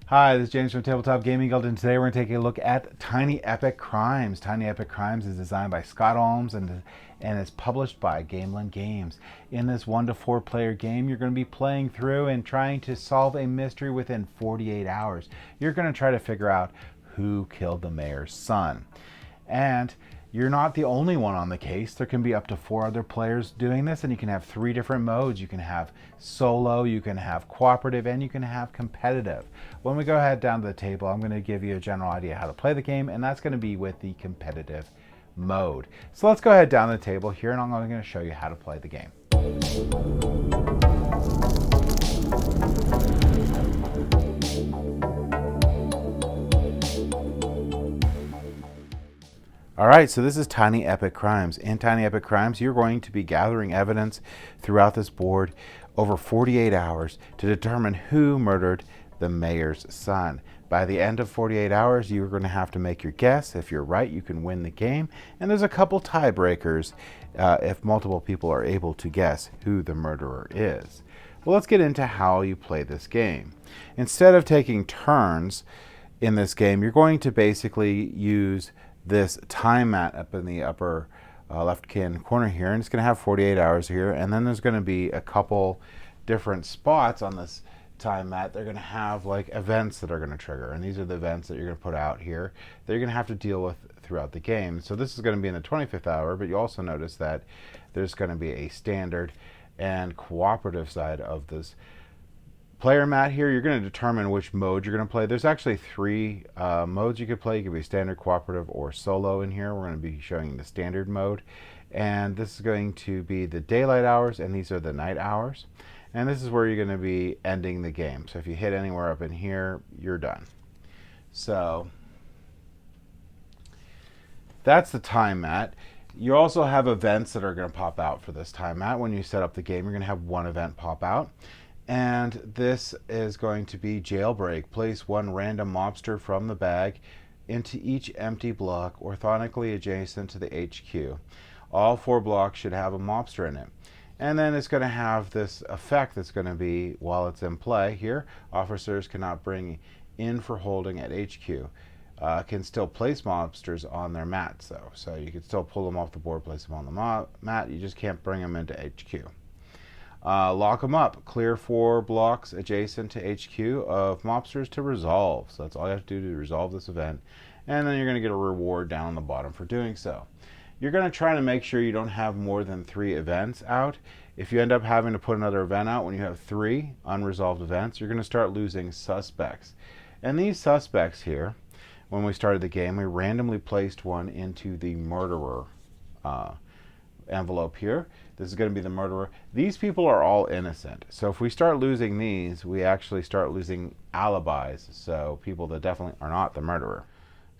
Hi, this is James from Tabletop Gaming Guild, and today we're going to take a look at Tiny Epic Crimes. Tiny Epic Crimes is designed by Scott Holmes and is published by Gameland Games. In this 1 to 4 player game, you're going to be playing through and trying to solve a mystery within 48 hours. You're going to try to figure out who killed the mayor's son. And you're not the only one on the case. There can be up to 4 other players doing this, and you can have 3 different modes. You can have solo, you can have cooperative, and you can have competitive. When we go ahead down to the table, I'm going to give you a general idea how to play the game, and that's going to be with the competitive mode. So let's go ahead down the table here, and I'm going to show you how to play the game. Alright, so this is Tiny Epic Crimes. In Tiny Epic Crimes, you're going to be gathering evidence throughout this board over 48 hours to determine who murdered the mayor's son. By the end of 48 hours, you're going to have to make your guess. If you're right, you can win the game. And there's a couple tiebreakers if multiple people are able to guess who the murderer is. Well, let's get into how you play this game. Instead of taking turns in this game, you're going to basically use this time mat up in the upper left-hand corner here, and it's going to have 48 hours here, and then there's going to be a couple different spots on this time mat. They're going to have like events that are going to trigger, and these are the events that you're going to put out here that you're going to have to deal with throughout the game. So this is going to be in the 25th hour, but you also notice that there's going to be a standard and cooperative side of this player mat here. You're going to determine which mode you're going to play. There's actually 3 modes you could play. You could be standard, cooperative, or solo in here. We're going to be showing the standard mode. And this is going to be the daylight hours, and these are the night hours. And this is where you're going to be ending the game. So if you hit anywhere up in here, you're done. So that's the time mat. You also have events that are going to pop out for this time mat. When you set up the game, you're going to have one event pop out. And this is going to be jailbreak. Place 1 random mobster from the bag into each empty block orthogonally adjacent to the HQ. All 4 blocks should have a mobster in it. And then it's going to have this effect that's going to be, while it's in play here, officers cannot bring in for holding at HQ. Can still place mobsters on their mats though. So you can still pull them off the board, place them on the mat. You just can't bring them into HQ. Lock them up. Clear 4 blocks adjacent to HQ of mobsters to resolve. So that's all you have to do to resolve this event. And then you're going to get a reward down on the bottom for doing so. You're going to try to make sure you don't have more than 3 events out. If you end up having to put another event out when you have 3 unresolved events, you're going to start losing suspects. And these suspects here, when we started the game, we randomly placed one into the murderer envelope here. This is going to be the murderer. These people are all innocent. So if we start losing these, we actually start losing alibis. So people that definitely are not the murderer.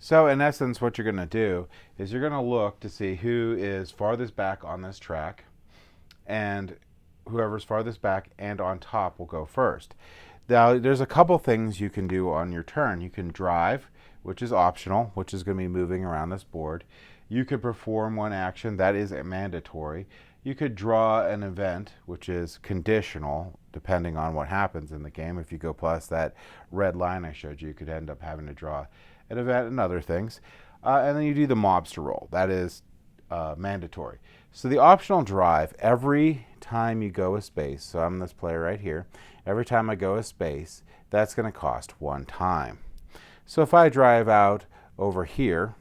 So in essence, what you're going to do is you're going to look to see who is farthest back on this track, and whoever's farthest back and on top will go first. Now, there's a couple things you can do on your turn. You can drive, which is optional, which is going to be moving around this board. You could perform one action, that is mandatory. You could draw an event, which is conditional, depending on what happens in the game. If you go past that red line I showed you, you could end up having to draw an event and other things. And then you do the mobster roll. That is mandatory. So the optional drive, every time you go a space, so I'm this player right here, every time I go a space, that's going to cost 1 time. So if I drive out over here,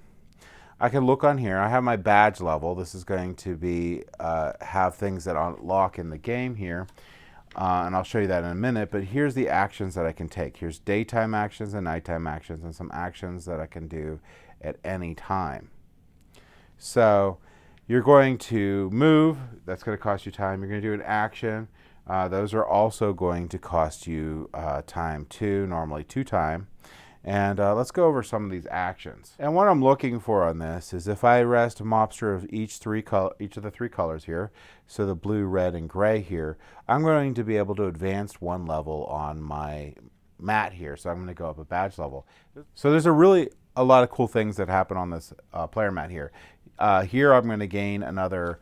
I can look on here. I have my badge level. This is going to be have things that unlock in the game here, and I'll show you that in a minute. But here's the actions that I can take. Here's daytime actions and nighttime actions, and some actions that I can do at any time. So you're going to move. That's going to cost you time. You're going to do an action. Those are also going to cost you time too, normally 2 time. And let's go over some of these actions. And what I'm looking for on this is if I rest a mobster of each of the 3 colors here, so the blue, red, and gray here, I'm going to be able to advance 1 level on my mat here. So I'm going to go up a badge level. So there's a lot of cool things that happen on this player mat here. Here I'm going to gain another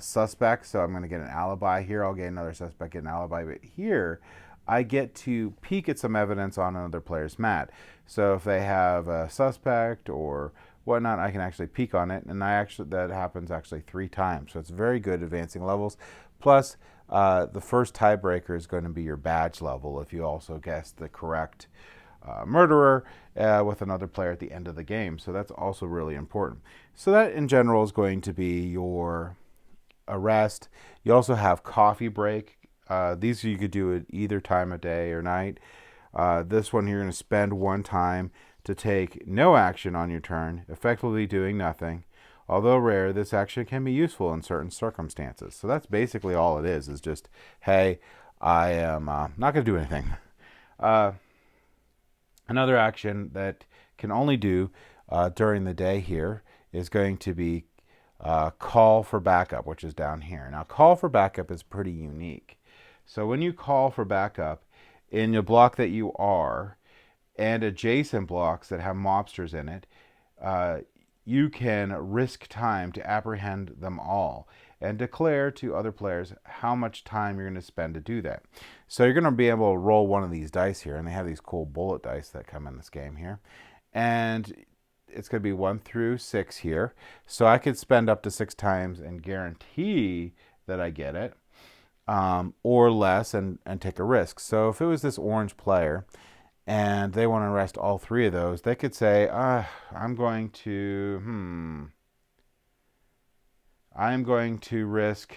suspect, so I'm going to get an alibi. Here I'll gain another suspect, get an alibi. But here I get to peek at some evidence on another player's mat. So if they have a suspect or whatnot, I can actually peek on it, and that happens actually 3 times. So it's very good advancing levels. Plus, the first tiebreaker is going to be your badge level if you also guess the correct murderer with another player at the end of the game. So that's also really important. So that in general is going to be your arrest. You also have coffee break. These you could do at either time of day or night. This one you're going to spend 1 time to take no action on your turn, effectively doing nothing. Although rare, this action can be useful in certain circumstances. So that's basically all it is just, hey, I am not going to do anything. Another action that can only do during the day here is going to be call for backup, which is down here. Now, call for backup is pretty unique. So when you call for backup in the block that you are and adjacent blocks that have mobsters in it, you can risk time to apprehend them all and declare to other players how much time you're going to spend to do that. So you're going to be able to roll one of these dice here, and they have these cool bullet dice that come in this game here. And it's going to be 1 through 6 here. So I could spend up to 6 times and guarantee that I get it, or less and take a risk. So if it was this orange player and they want to arrest all 3 of those, they could say, I'm going to risk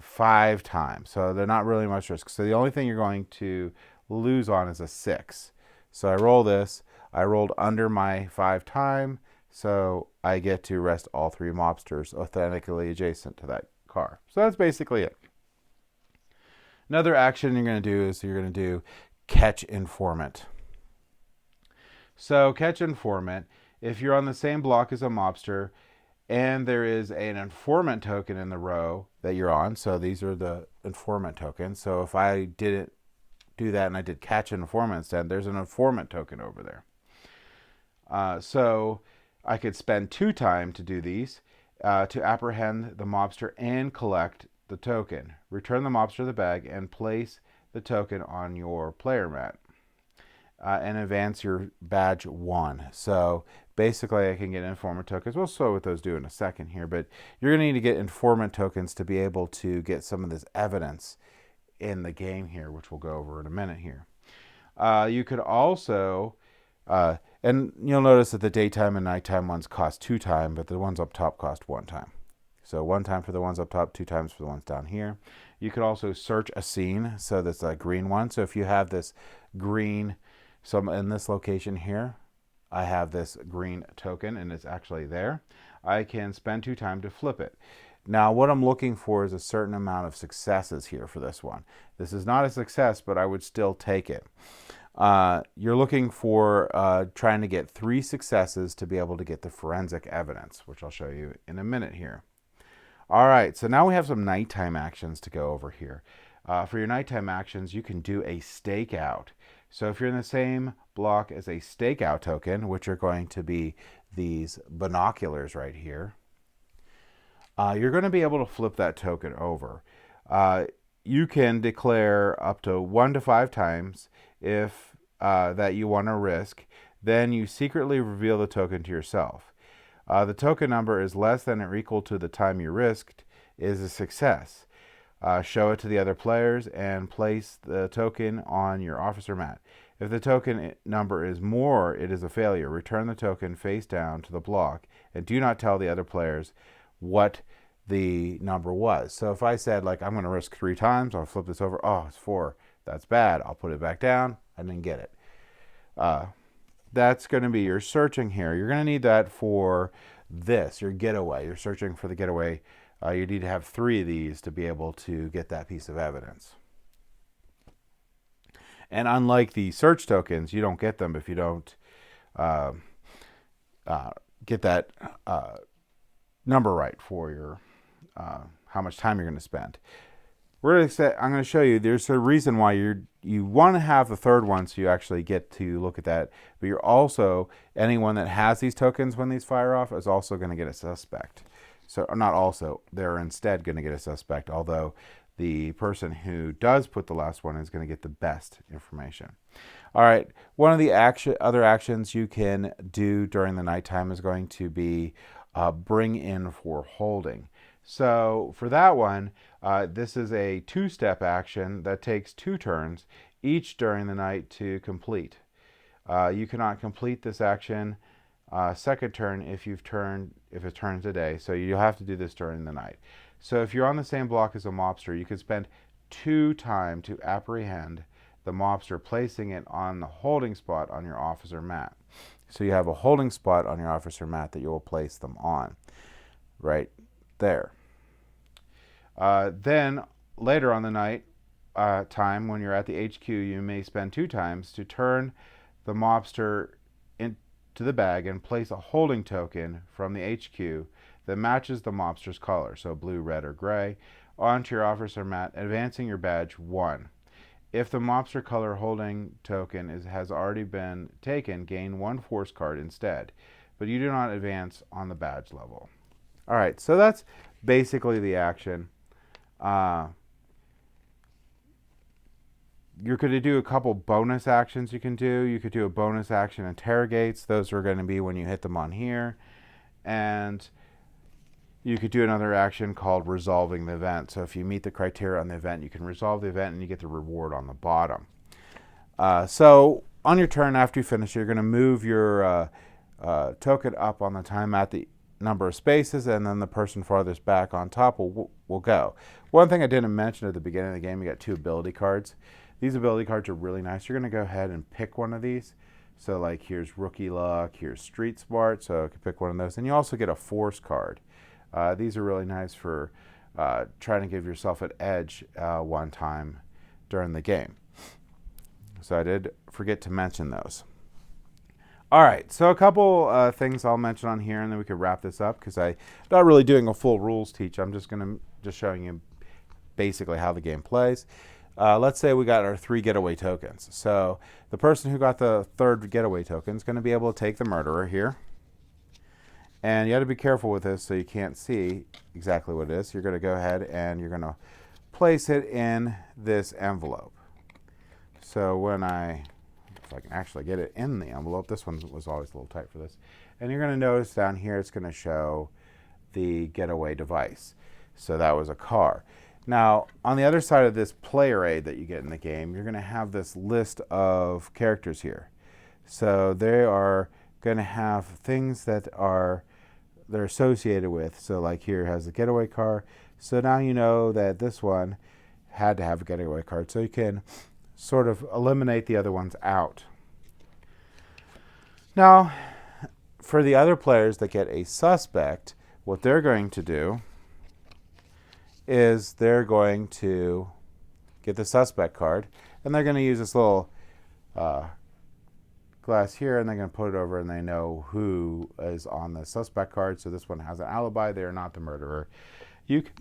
5 times. So they're not really much risk. So the only thing you're going to lose on is a 6. So I roll this. I rolled under my 5 time, so I get to arrest all 3 mobsters authentically adjacent to that car. So that's basically it. Another action you're going to do is you're going to do catch informant. So catch informant, if you're on the same block as a mobster and there is an informant token in the row that you're on, so these are the informant tokens. So if I didn't do that and I did catch an informant instead, there's an informant token over there. So I could spend 2 time to do these to apprehend the mobster and collect the token. Return the mobster the bag and place the token on your player mat and advance your badge 1. So basically I can get informant tokens. We'll show what those do in a second here, but you're going to need to get informant tokens to be able to get some of this evidence in the game here, which we'll go over in a minute here. You could also, and you'll notice that the daytime and nighttime ones cost 2 time, but the ones up top cost 1 time. So 1 time for the ones up top, 2 times for the ones down here. You could also search a scene, so that's a green one. So if you have this green, so in this location here, I have this green token and it's actually there. I can spend 2 time to flip it. Now what I'm looking for is a certain amount of successes here for this one. This is not a success, but I would still take it. You're looking for trying to get 3 successes to be able to get the forensic evidence, which I'll show you in a minute here. All right, so now we have some nighttime actions to go over here. For your nighttime actions, you can do a stakeout. So if you're in the same block as a stakeout token, which are going to be these binoculars right here, you're going to be able to flip that token over. You can declare up to 1 to 5 times if that you want to risk. Then you secretly reveal the token to yourself. The token number is less than or equal to the time you risked is a success. Show it to the other players and place the token on your officer mat. If the token number is more, it is a failure. Return the token face down to the block and do not tell the other players what the number was. So if I said, like, I'm going to risk 3 times, I'll flip this over. Oh, it's 4. That's bad. I'll put it back down. I didn't get it. That's going to be your searching here. You're going to need that for this, your getaway. You're searching for the getaway. You need to have 3 of these to be able to get that piece of evidence. And unlike the search tokens, you don't get them if you don't get that number right for your how much time you're going to spend. I'm going to show you, there's a reason why you want to have the 3rd one so you actually get to look at that. But you're also, anyone that has these tokens when these fire off is also going to get a suspect. So, not also, they're instead going to get a suspect, although the person who does put the last one is going to get the best information. All right, one of the other actions you can do during the nighttime is going to be bring in for holding. So for that one, this is a 2-step action that takes 2 turns, each during the night to complete. You cannot complete this action second turn if it turns a day, so you'll have to do this during the night. So if you're on the same block as a mobster, you can spend 2 time to apprehend the mobster, placing it on the holding spot on your officer mat. So you have a holding spot on your officer mat that you will place them on, right there. Then later on the night time, when you're at the HQ, you may spend 2 times to turn the mobster into the bag and place a holding token from the HQ that matches the mobster's color, so blue, red, or gray, onto your officer mat, advancing your badge 1. If the mobster color holding token has already been taken, gain 1 force card instead, but you do not advance on the badge level. All right, so that's basically the action. You're going to do a couple bonus actions you can do. You could do a bonus action interrogates. Those are going to be when you hit them on here. And you could do another action called resolving the event. So if you meet the criteria on the event, you can resolve the event and you get the reward on the bottom. So on your turn, after you finish, you're going to move your token up on the time at the number of spaces, and then the person farthest back on top will go. One thing I didn't mention at the beginning of the game, you got 2 ability cards. These ability cards are really nice. You're going to go ahead and pick one of these. So like here's Rookie Luck, here's Street Smart, so you can pick one of those. And you also get a Force card. These are really nice for trying to give yourself an edge one time during the game. So I did forget to mention those. All right, so a couple things I'll mention on here, and then we could wrap this up because I'm not really doing a full rules teach. I'm just showing you basically how the game plays. Let's say we got our 3 getaway tokens. So the person who got the 3rd getaway token is going to be able to take the murderer here. And you have to be careful with this so you can't see exactly what it is. You're going to go ahead and you're going to place it in this envelope. So if I can actually get it in the envelope, this one was always a little tight for this. And you're going to notice down here it's going to show the getaway device. So that was a car. Now, on the other side of this player aid that you get in the game, you're going to have this list of characters here. So they are going to have things that they're associated with. So like here has the getaway car. So now you know that this one had to have a getaway card. So you can sort of eliminate the other ones out. Now, for the other players that get a suspect, what they're going to do is they're going to get the suspect card, and they're going to use this little glass here, and they're going to put it over, and they know who is on the suspect card. So this one has an alibi. They're not the murderer. You can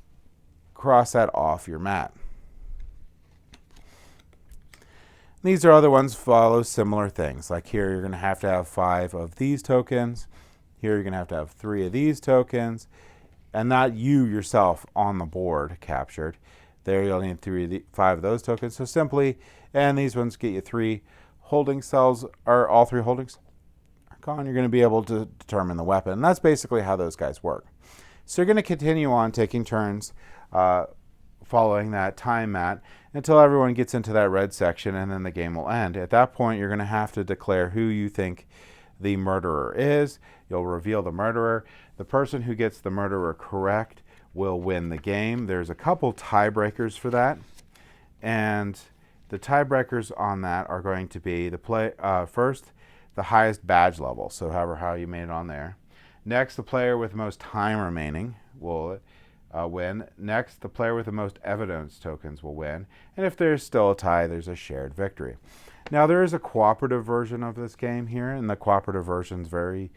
cross that off your mat. These are other ones follow similar things. Like here, you're going to have 5 of these tokens. Here, you're going to have 3 of these tokens. And not you yourself on the board captured. There you'll need 5 of those tokens. So simply, and these ones get you 3 holding cells, or all 3 holdings are gone. You're going to be able to determine the weapon. And that's basically how those guys work. So you're going to continue on taking turns following that time mat until everyone gets into that red section, and then the game will end. At that point, you're going to have to declare who you think the murderer is. You'll reveal the murderer. The person who gets the murderer correct will win the game. There's a couple tiebreakers for that, and the tiebreakers on that are going to be first, the highest badge level, so how you made it on there. Next, the player with the most time remaining will win. Next, the player with the most evidence tokens will win. And if there's still a tie, there's a shared victory. Now, there is a cooperative version of this game here, and the cooperative version is very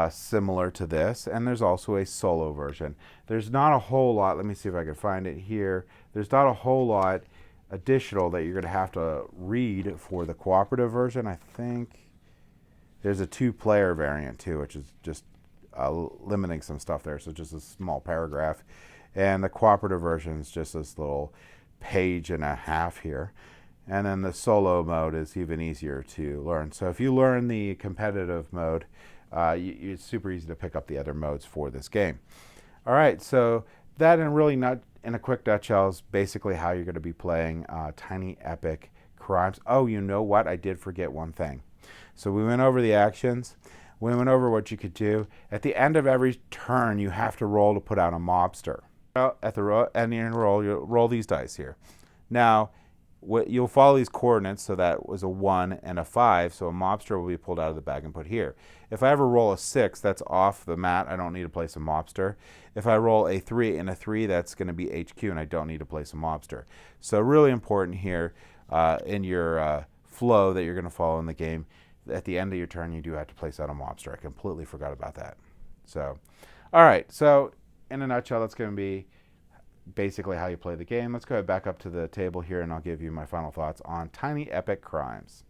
similar to this. And there's also a solo version. There's not a whole lot. Let me see if I can find it here. There's not a whole lot additional that you're going to have to read for the cooperative version. I think there's a 2-player variant too, which is just limiting some stuff there. So just a small paragraph. And the cooperative version is just this little page and a half here. And then the solo mode is even easier to learn. So if you learn the competitive mode, it's super easy to pick up the other modes for this game. All right, so that in a quick nutshell is basically how you're going to be playing Tiny Epic Crimes. Oh, you know what? I did forget one thing. So we went over the actions. We went over what you could do. At the end of every turn, you have to roll to put out a mobster. At the end of your roll, you'll roll these dice here. Now, you'll follow these coordinates, so that was a 1 and a 5, so a mobster will be pulled out of the bag and put here. If I ever roll a 6, that's off the mat. I don't need to place a mobster. If I roll a 3 and a 3, that's going to be HQ, and I don't need to place a mobster. So really important here in your flow that you're going to follow in the game. At the end of your turn, you do have to place out a mobster. I completely forgot about that. So, all right. So in a nutshell, that's going to be basically how you play the game. Let's go back up to the table here, and I'll give you my final thoughts on Tiny Epic Crimes.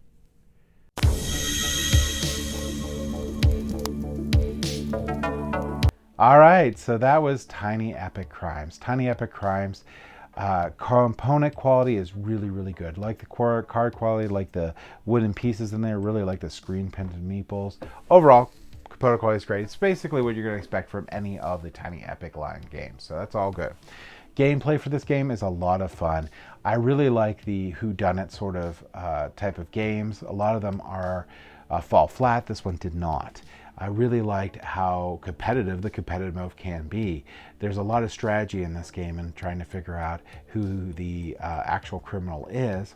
All right, so that was Tiny Epic Crimes. Tiny Epic Crimes. Component quality is really, really good. Like the card quality, like the wooden pieces in there, really like the screen printed meeples. Overall, component quality is great. It's basically what you're going to expect from any of the Tiny Epic line games, so that's all good. Gameplay for this game is a lot of fun. I really like the whodunit sort of type of games. A lot of them are fall flat. This one did not. I really liked how competitive the competitive mode can be. There's a lot of strategy in this game and trying to figure out who the actual criminal is.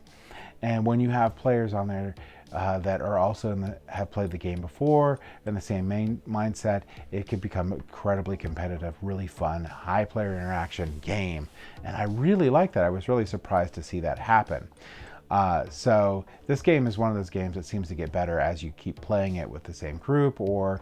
And when you have players on there that are also have played the game before in the same mindset, it can become incredibly competitive, really fun, high player interaction game. And I really like that. I was really surprised to see that happen. So this game is one of those games that seems to get better as you keep playing it with the same group, or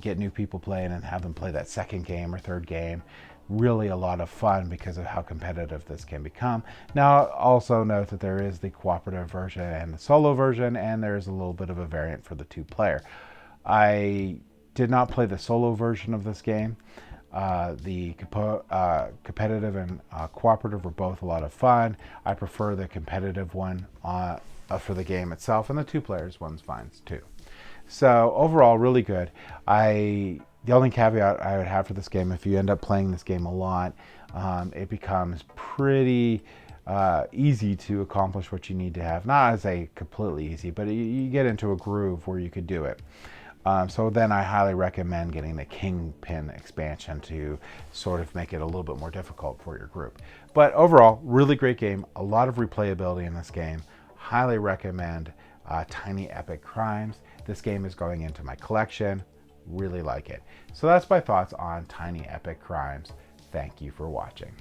get new people playing and have them play that second game or third game. Really a lot of fun because of how competitive this can become. Now, also note that there is the cooperative version and the solo version, and there's a little bit of a variant for the 2-player. I did not play the solo version of this game. The competitive and cooperative were both a lot of fun. I prefer the competitive one for the game itself, and the 2-players one's fine too. So overall, really good. The only caveat I would have for this game, if you end up playing this game a lot, it becomes pretty easy to accomplish what you need to have. Not as a completely easy, but you get into a groove where you could do it. So then I highly recommend getting the Kingpin expansion to sort of make it a little bit more difficult for your group. But overall, really great game. A lot of replayability in this game. Highly recommend Tiny Epic Crimes. This game is going into my collection. Really like it. So that's my thoughts on Tiny Epic Crimes. Thank you for watching.